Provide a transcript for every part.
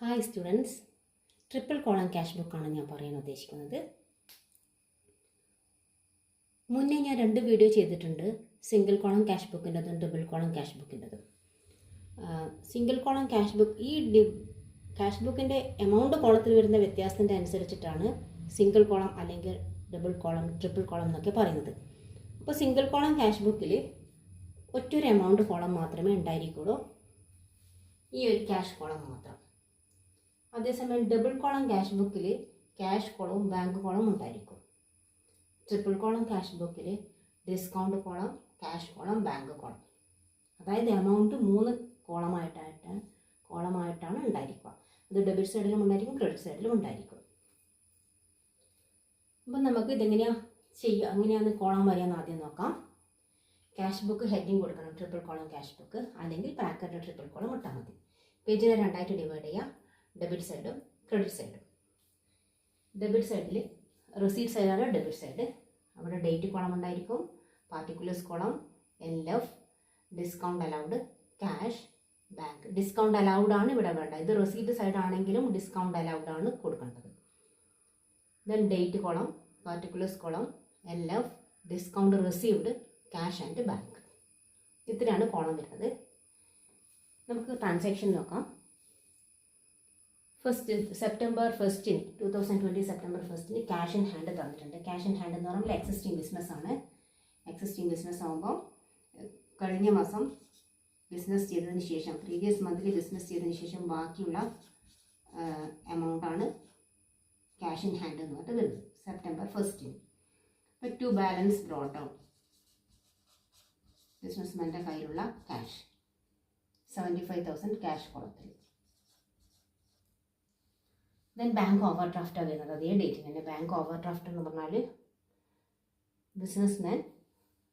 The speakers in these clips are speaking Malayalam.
Hi students, triple column cash ബുക്കാണ് ഞാൻ പറയാൻ ഉദ്ദേശിക്കുന്നത്. മുന്നേ ഞാൻ 2 വീഡിയോ ചെയ്തിട്ടുണ്ട്, സിംഗിൾ കോളം ക്യാഷ് ബുക്കിൻ്റെതും ഡബിൾ കോളം ക്യാഷ് ബുക്കിൻ്റെതും. Single column cash book cash ബുക്കിൻ്റെ എമൗണ്ട് കോളത്തിൽ വരുന്ന വ്യത്യാസത്തിൻ്റെ അനുസരിച്ചിട്ടാണ് സിംഗിൾ കോളം അല്ലെങ്കിൽ ഡബിൾ കോളം ട്രിപ്പിൾ കോളം എന്നൊക്കെ പറയുന്നത്. അപ്പോൾ സിംഗിൾ കോളം ക്യാഷ് ബുക്കിൽ ഒറ്റൊരു എമൗണ്ട് കോളം മാത്രമേ ഉണ്ടായിരിക്കുള്ളൂ, ഈ ഒരു ക്യാഷ് കോളം മാത്രം. അതേസമയം ഡബിൾ കോളം ക്യാഷ് ബുക്കിൽ ക്യാഷ് കോളവും ബാങ്ക് കോളവും ഉണ്ടായിരിക്കും. ട്രിപ്പിൾ കോളം ക്യാഷ് ബുക്കിൽ discount column, cash column, bank column, അതായത് എമൗണ്ട് 3 കോളമായിട്ടാണ് ഉണ്ടായിരിക്കുക. അത് ഡെബിറ്റ് സൈഡിലും ഉണ്ടായിരിക്കും, ക്രെഡിറ്റ് സൈഡിലും ഉണ്ടായിരിക്കും. അപ്പം നമുക്ക് ഇതെങ്ങനെയാണ് ചെയ്യുക, എങ്ങനെയാണ് കോളം വരികയെന്ന് ആദ്യം നോക്കാം. ക്യാഷ് ബുക്ക് ഹെഡിങ് കൊടുക്കണം, ട്രിപ്പിൾ കോളം ക്യാഷ് ബുക്ക്, അല്ലെങ്കിൽ ബ്രാക്കറ്റ് ട്രിപ്പിൾ കോളം ഇട്ടാൽ മതി. പേജിനെ 2ആയിട്ട് ഡിവൈഡ് ചെയ്യുക, ഡെബിറ്റ് സൈഡും ക്രെഡിറ്റ് സൈഡും. ഡെബിറ്റ് സൈഡിൽ റിസീറ്റ് സൈഡാണ് ഡെബിറ്റ് സൈഡ്. അവിടെ ഡേറ്റ് കോളം ഉണ്ടായിരിക്കും, particulars column, LF, discount allowed, cash, bank. Discount allowed ആണ് ഇവിടെ വേണ്ട, ഇത് റിസീറ്റ് സൈഡ് ആണെങ്കിലും ഡിസ്കൗണ്ട് അലൗഡ് ആണ് കൊടുക്കേണ്ടത്. Then date column, particulars column, LF, discount received, cash and bank. ഇത്രയാണ് കോളം വരുന്നത്. നമുക്ക് ട്രാൻസാക്ഷൻ നോക്കാം. September 1, 2020 September 1 cash in hand തന്നിട്ടുണ്ട്. ക്യാഷ് ഇൻ ഹാൻഡ് എന്ന് പറയുമ്പോൾ എക്സിസ്റ്റിംഗ് ബിസിനസ് ആണ്. എക്സിസ്റ്റിംഗ് ബിസിനസ് ആകുമ്പോൾ കഴിഞ്ഞ മാസം ബിസിനസ് ചെയ്തതിന് ശേഷം, പ്രീവിയസ് മന്തിൽ ബിസിനസ് ചെയ്തതിന് ശേഷം ബാക്കിയുള്ള എമൗണ്ടാണ് ക്യാഷ് ഇൻ ഹാൻഡ് എന്ന് പറഞ്ഞിട്ട് വരുന്നത് സെപ്റ്റംബർ 1. അപ്പോൾ ടു ബാലൻസ് ബ്രോട്ട് ഡൗൺ, ബിസിനസ്മാൻ്റെ കയ്യിലുള്ള ക്യാഷ് 75,000 ക്യാഷ് കോളത്തിൽ. ദെൻ ബാങ്ക് ഓവർ ഡ്രാഫ്റ്റാണ് വരുന്നത്, അതേ ഡേറ്റിൽ തന്നെ. ബാങ്ക് ഓവർ ഡ്രാഫ്റ്റ് എന്ന് പറഞ്ഞാൽ ബിസിനസ്മാൻ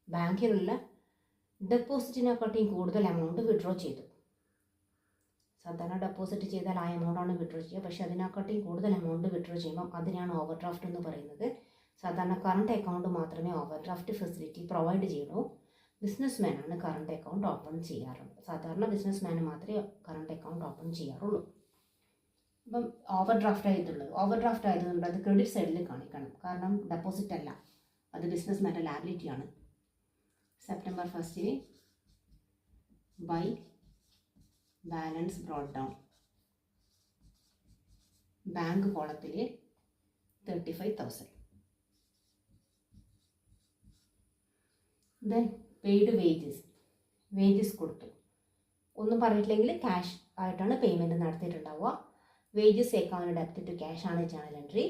ബാങ്കിലുള്ള ഡെപ്പോസിറ്റിനെക്കാട്ടിയും കൂടുതൽ എമൗണ്ട് വിഡ്രോ ചെയ്തു. സാധാരണ ഡെപ്പോസിറ്റ് ചെയ്താൽ ആ എമൗണ്ടാണ് വിഡ്രോ ചെയ്യുക, പക്ഷേ അതിനെക്കാട്ടിയും കൂടുതൽ എമൗണ്ട് വിഡ്രോ ചെയ്യുമ്പോൾ അതിനാണ് ഓവർ ഡ്രാഫ്റ്റ് എന്ന് പറയുന്നത്. സാധാരണ കറണ്ട് അക്കൗണ്ട് മാത്രമേ ഓവർ ഡ്രാഫ്റ്റ് ഫെസിലിറ്റി പ്രൊവൈഡ് ചെയ്യുള്ളൂ. ബിസിനസ്മാനാണ് കറണ്ട് അക്കൗണ്ട് ഓപ്പൺ ചെയ്യാറുള്ളത്. സാധാരണ ബിസിനസ്മാന് മാത്രമേ കറണ്ട് അക്കൗണ്ട് ഓപ്പൺ ചെയ്യാറുള്ളൂ. അപ്പം ഓവർ ഡ്രാഫ്റ്റ് ആയതുകൊണ്ട് അത് ക്രെഡിറ്റ് സൈഡിൽ കാണിക്കണം, കാരണം ഡെപ്പോസിറ്റ് അല്ല, അത് ബിസിനസ്മാൻ്റെ ലാബിലിറ്റിയാണ്. September 1 by balance brought down, bank കോളത്തിൽ 35,000. ദെൻ പെയ്ഡ് വേജസ് കൊടുത്തു. ഒന്നും പറഞ്ഞിട്ടില്ലെങ്കിൽ ക്യാഷ് ആയിട്ടാണ് പേയ്മെൻറ്റ് നടത്തിയിട്ടുണ്ടാവുക. Wages account debit to cash ആണ് ജേണൽ എൻട്രി.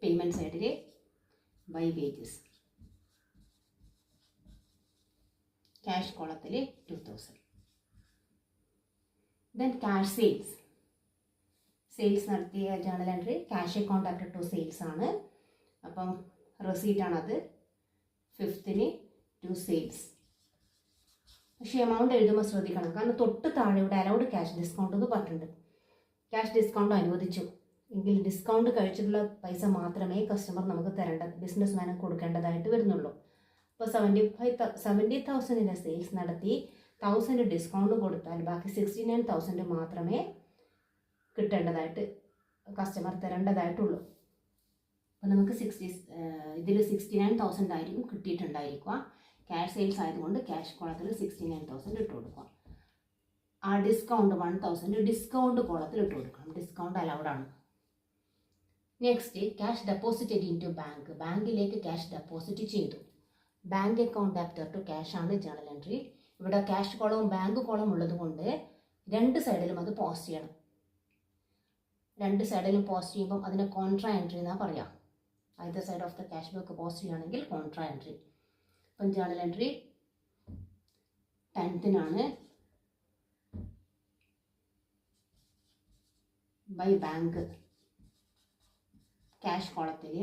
പേയ്മെൻറ്റ് സൈഡിൽ ബൈ വേജസ്, ക്യാഷ് കോളത്തിൽ 2,000. ദെൻ ക്യാഷ് സെയിൽസ് നടത്തിയ journal entry cash account debit to sales ആണ്. അപ്പം റെസീറ്റാണത് 5th ടു സെയിൽസ്. പക്ഷേ എമൗണ്ട് എഴുതുമ്പോൾ ശ്രദ്ധിക്കണം, കാരണം തൊട്ട് താഴെ ഇവിടെ അലൗഡ് ക്യാഷ് ഡിസ്കൗണ്ട് എന്ന് പറഞ്ഞിട്ടുണ്ട്. ക്യാഷ് ഡിസ്കൗണ്ട് അനുവദിച്ചു എങ്കിൽ ഡിസ്കൗണ്ട് കഴിച്ചിട്ടുള്ള പൈസ മാത്രമേ കസ്റ്റമർ നമുക്ക് ബിസിനസ്മാന് കൊടുക്കേണ്ടതായിട്ട് വരുന്നുള്ളൂ. അപ്പോൾ 70,000 സെയിൽസ് നടത്തി 1,000 ഡിസ്കൗണ്ട് കൊടുത്താൽ ബാക്കി 69,000 മാത്രമേ കിട്ടേണ്ടതായിട്ട് കസ്റ്റമർ തരേണ്ടതായിട്ടുള്ളൂ. അപ്പോൾ നമുക്ക് ഇതിൽ 69,000 ആയിരിക്കും കിട്ടിയിട്ടുണ്ടായിരിക്കുക. ക്യാഷ് സെയിൽസ് ആയതുകൊണ്ട് ക്യാഷ് കോളത്തിൽ 69,000 ഇട്ട് കൊടുക്കുക. ആ ഡിസ്കൗണ്ട് 1,000 ഡിസ്കൗണ്ട് കോളത്തിൽ ഇട്ട് കൊടുക്കണം, ഡിസ്കൗണ്ട് അലൗഡ് ആണ്. Next cash deposited into bank, ബാങ്കിലേക്ക് ക്യാഷ് ഡെപ്പോസിറ്റ് ചെയ്തു. Bank account debtor to cash ആണ് ജേണൽ എൻട്രി. ഇവിടെ ക്യാഷ് കോളവും ബാങ്ക് കോളവും ഉള്ളത് കൊണ്ട് 2 സൈഡിലും അത് പോസ്റ്റ് ചെയ്യണം. 2 സൈഡിലും പോസ്റ്റ് ചെയ്യുമ്പം അതിനെ കോൺട്രാ എൻട്രി എന്നാണ് പറയാം. Either side of the cash book post ചെയ്യുകയാണെങ്കിൽ കോൺട്രാ എൻട്രി. അപ്പം journal entry 10th by bank, cash കോളത്തിൽ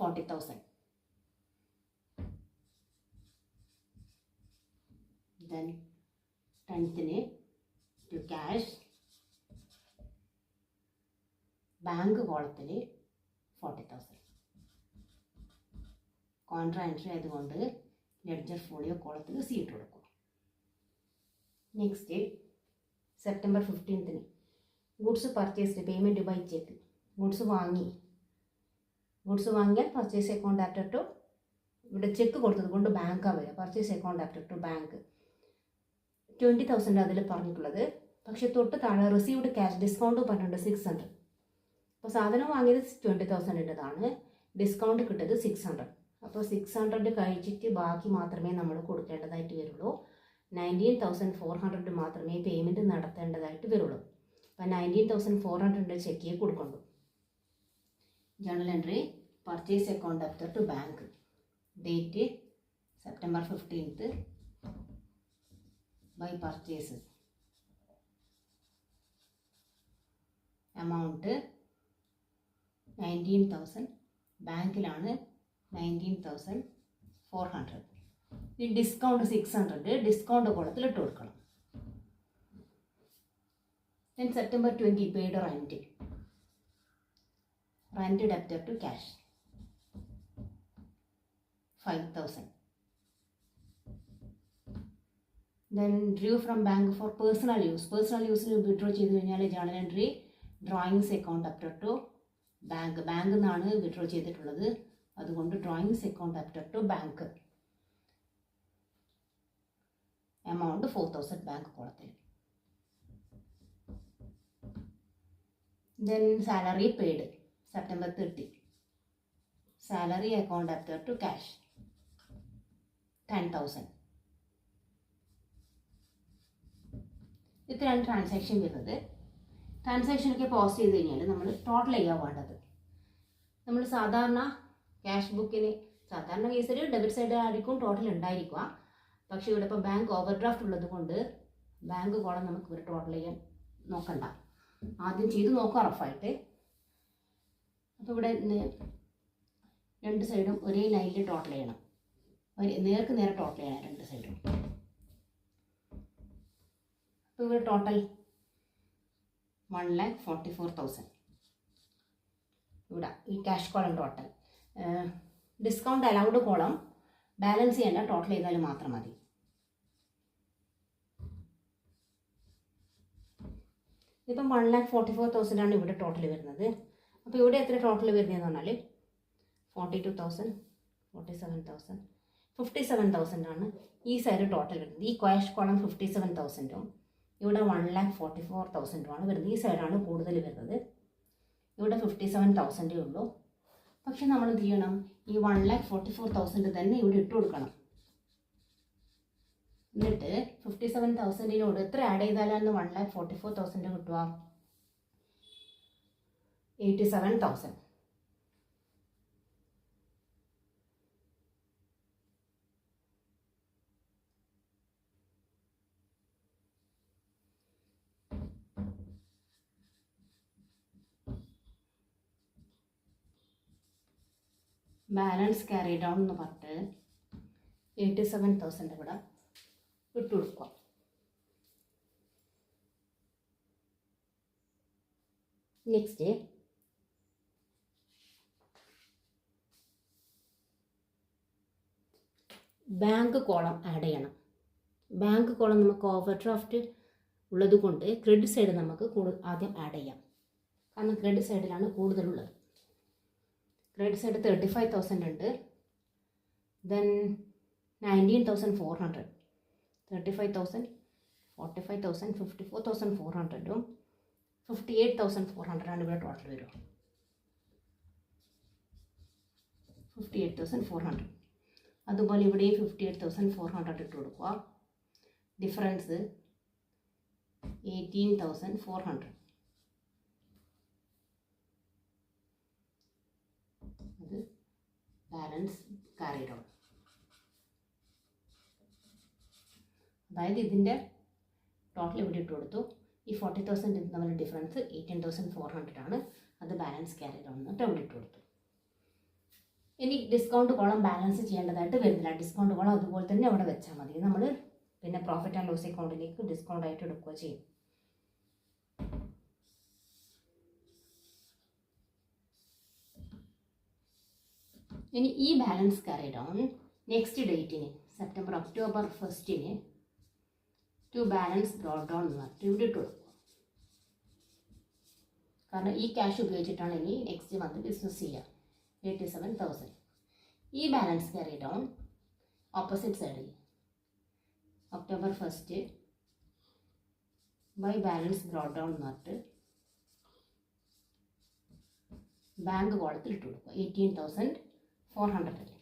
40,000. Then 10th to cash, bank കോളത്തിൽ 40,000. കോൺട്രാ എൻട്രി ആയതുകൊണ്ട് ലെഡ്ജർ ഫോളിയോ കോളത്തിൽ സി ഇട്ട് കൊടുക്കും. Next September 15 goods purchased payment by cheque. Goods വാങ്ങിയാൽ പർച്ചേസ് അക്കൗണ്ട് ആഫ്റ്റർ ടു, ഇവിടെ ചെക്ക് കൊടുത്തത് കൊണ്ട് ബാങ്കാണ് വരിക. Purchase account after to bank 20,000 അതിൽ പറഞ്ഞിട്ടുള്ളത്. പക്ഷേ തൊട്ട് താഴെ റിസീവ്ഡ് ക്യാഷ് ഡിസ്കൗണ്ട് പറഞ്ഞിട്ടുണ്ട് 600. അപ്പോൾ സാധനം വാങ്ങിയത് 20,000ൻ്റെതാണ്, ഡിസ്കൗണ്ട് കിട്ടിയത് 600. അപ്പോൾ 600 കഴിച്ചിട്ട് ബാക്കി മാത്രമേ നമ്മൾ കൊടുക്കേണ്ടതായിട്ട് വരുള്ളൂ. 19,400 മാത്രമേ പേയ്മെൻറ്റ് നടത്തേണ്ടതായിട്ട് വരുള്ളൂ. അപ്പോൾ 19,400 ചെക്ക് കൊടുക്കുള്ളൂ. Journal entry purchase account after to bank, date September 15th, by purchase, amount 19,000, ബാങ്കിലാണ് 19,400. ഈ ഡിസ്കൗണ്ട് 600 ഡിസ്കൗണ്ട് കോളത്തിൽ ഇട്ട് കൊടുക്കണം. Then September 20 paid rent, rent debtor to cash 5,000. Then drew from bank for personal use. Personal യൂസിന് വിഡ്രോ ചെയ്ത് കഴിഞ്ഞാൽ journal entry drawings account after to bank, ബാങ്കിൽ നിന്നാണ് വിഡ്രോ ചെയ്തിട്ടുള്ളത്, അതുകൊണ്ട് drawings account after to bank, amount 4,000 bank കോളത്തിൽ. Then salary paid September 30, salary account after to cash 10,000. ഇത്രയാണ് ട്രാൻസാക്ഷൻ വരുന്നത്. ട്രാൻസാക്ഷനൊക്കെ പോസ്റ്റ് ചെയ്ത് കഴിഞ്ഞാൽ നമ്മൾ ടോട്ടൽ ചെയ്യാൻ വേണ്ടത്. നമ്മൾ സാധാരണ ക്യാഷ് ബുക്കിന് സാധാരണ കേസിൽ ഡെബിറ്റ് സൈഡ് ആയിരിക്കും ടോട്ടൽ ഉണ്ടായിരിക്കുക. പക്ഷേ ഇവിടെ ഇപ്പോൾ ബാങ്ക് ഓവർ ഡ്രാഫ്റ്റ് ഉള്ളത് കൊണ്ട് ബാങ്ക് കോളം നമുക്ക് ഇവിടെ ടോട്ടൽ ചെയ്യാൻ നോക്കണ്ട, ആദ്യം ചെയ്ത് നോക്കാം റഫായിട്ട്. അപ്പോൾ ഇവിടെ രണ്ട് സൈഡും ഒരേ ലൈനിൽ ടോട്ടൽ ചെയ്യണം, നേർക്ക് നേരെ ടോട്ടൽ ചെയ്യണം രണ്ട് സൈഡും. അപ്പോൾ ഇവിടെ ടോട്ടൽ 1,44,000. ഇവിടെ ഈ cash column total, discount allowed column balance ചെയ്യേണ്ട, ടോട്ടൽ ചെയ്താൽ മാത്രം മതി. ഇതിപ്പം 1,44,000 ഇവിടെ ടോട്ടൽ വരുന്നത്. അപ്പോൾ ഇവിടെ എത്ര ടോട്ടൽ വരുന്നതെന്ന് പറഞ്ഞാൽ 42,000, 47,000, 57,000 ഈ സൈഡ് ടോട്ടൽ വരുന്നത്. ഈ ക്യാഷ് കോളം 57,000 ഇവിടെ 1,44,000 വരുന്നത്. ഈ സൈഡാണ് കൂടുതൽ വരുന്നത്. ഇവിടെ 57,000 ഉള്ളൂ. പക്ഷെ നമ്മൾ എന്ത് ചെയ്യണം, ഈ 1,44,000 തന്നെ ഇവിടെ ഇട്ട് കൊടുക്കണം. എന്നിട്ട് 57,000 എത്ര ആഡ് ചെയ്താലാണ് 1,44,000 കിട്ടുക? 87,000. ബാലൻസ് ക്യാരി ഡൗൺ എന്ന് പറഞ്ഞിട്ട് 87,000 ഇവിടെ ഇട്ട് കൊടുക്കുക. നെക്സ്റ്റ് ബാങ്ക് കോളം ആഡ് ചെയ്യണം. ബാങ്ക് കോളം നമുക്ക് ഓവർ ഡ്രാഫ്റ്റ് ഉള്ളത് കൊണ്ട് ക്രെഡിറ്റ് സൈഡ് നമുക്ക് ആദ്യം ആഡ് ചെയ്യാം, കാരണം ക്രെഡിറ്റ് സൈഡിലാണ് കൂടുതലുള്ളത്. ക്രെഡിറ്റ് സൈഡ് 35,000 ഉണ്ട്. ദെൻ 19,400, 35,000, 45,000, 54,400, 58,400 ഇവിടെ ടോട്ടൽ വരും. 58,400. അതുപോലെ ഇവിടെയും 58,400 ഇട്ട് കൊടുക്കുക. ഡിഫറൻസ് 18,400. അത് ബാലൻസ് ക്യാരി ഡൗൺ. അതായത് ഇതിൻ്റെ ടോട്ടൽ ഇവിടെ ഇട്ട് കൊടുത്തു. ഈ 40,000 തമ്മിൽ ഡിഫറൻസ് 18,400 ആണ്. അത് ബാലൻസ് ക്യാരി ഡൗൺ എന്നിട്ട് അവിടെ ഇട്ട് കൊടുത്തു. ഇനി ഡിസ്കൗണ്ട് കോളം ബാലൻസ് ചെയ്യേണ്ടതായിട്ട് വരുന്നില്ല. ഡിസ്കൗണ്ട് കോളം അതുപോലെ തന്നെ അവിടെ വെച്ചാൽ മതി. നമ്മൾ പിന്നെ പ്രോഫിറ്റ് ആൻഡ് ലോസ് അക്കൗണ്ടിലേക്ക് ഡിസ്കൗണ്ട് ആയിട്ട് എടുക്കുക ചെയ്യും. ഇനി ഈ ബാലൻസ് ക്യാരി ഡൗൺ നെക്സ്റ്റ് ഡേറ്റിന് October 1 to balance brought down എന്ന് പറഞ്ഞിട്ട് ഇവിടെ ഇട്ട് കൊടുക്കുക. കാരണം ഈ ക്യാഷ് ഉപയോഗിച്ചിട്ടാണ് ഇനി നെക്സ്റ്റ് മന്ത് ബിസിനസ് ചെയ്യുക. 87,000. ഈ ബാലൻസ് ക്യാരി ഡൗൺ ഓപ്പോസിറ്റ് സൈഡിൽ October 1 by balance brought down എന്ന് പറഞ്ഞിട്ട് ബാങ്ക് കോളത്തിൽ ഇട്ട് കൊടുക്കുക. 18,400 അല്ലേ.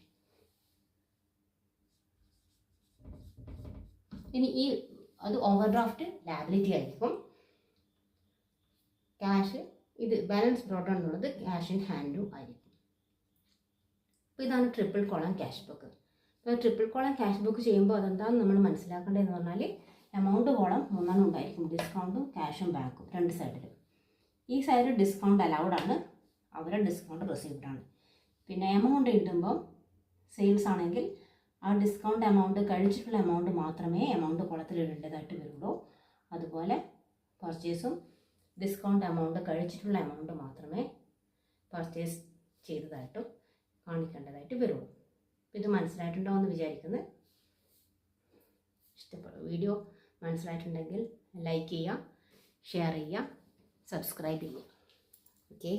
ഇനി ഈ അത് ഓവർ ഡ്രാഫ്റ്റ് ലാബിലിറ്റി ആയിരിക്കും. ക്യാഷ് ഇത് ബാലൻസ് ബ്രോട്ട് ഡൗൺ എന്നുള്ളത് ക്യാഷ് ഇൻ ഹാൻഡും ആയിരിക്കും. അപ്പോൾ ഇതാണ് ട്രിപ്പിൾ കോളം ക്യാഷ് ബുക്ക്. അപ്പോൾ ട്രിപ്പിൾ കോളം ക്യാഷ് ബുക്ക് ചെയ്യുമ്പോൾ അതെന്താണെന്ന് നമ്മൾ മനസ്സിലാക്കേണ്ടതെന്ന് പറഞ്ഞാൽ എമൗണ്ട് കോളം 3 ഉണ്ടായിരിക്കും. ഡിസ്കൗണ്ടും ക്യാഷും ബാക്കും 2 സൈഡിലും. ഈ സൈഡിൽ ഡിസ്കൗണ്ട് അലൗഡ് ആണ്, അവരെ ഡിസ്കൗണ്ട് റിസീവ്ഡ് ആണ്. പിന്നെ എമൗണ്ട് എഴുതുമ്പം സെയിൽസ് ആണെങ്കിൽ ആ ഡിസ്കൗണ്ട് എമൗണ്ട് കഴിച്ചിട്ടുള്ള എമൗണ്ട് മാത്രമേ എമൗണ്ട് കോളത്തിൽ ഇടേണ്ടതായിട്ട് വരുള്ളൂ. അതുപോലെ പർച്ചേസും ഡിസ്കൗണ്ട് എമൗണ്ട് കഴിച്ചിട്ടുള്ള എമൗണ്ട് മാത്രമേ പർച്ചേസ് ചെയ്തതായിട്ടും കാണിക്കേണ്ടതായിട്ട് വരുള്ളൂ. ഇത് മനസ്സിലായിട്ടുണ്ടോ എന്ന് വിചാരിക്കുന്നത്. വീഡിയോ മനസ്സിലായിട്ടുണ്ടെങ്കിൽ ലൈക്ക് ചെയ്യുക, ഷെയർ ചെയ്യുക, സബ്സ്ക്രൈബ് ചെയ്യുക. ഓക്കെ.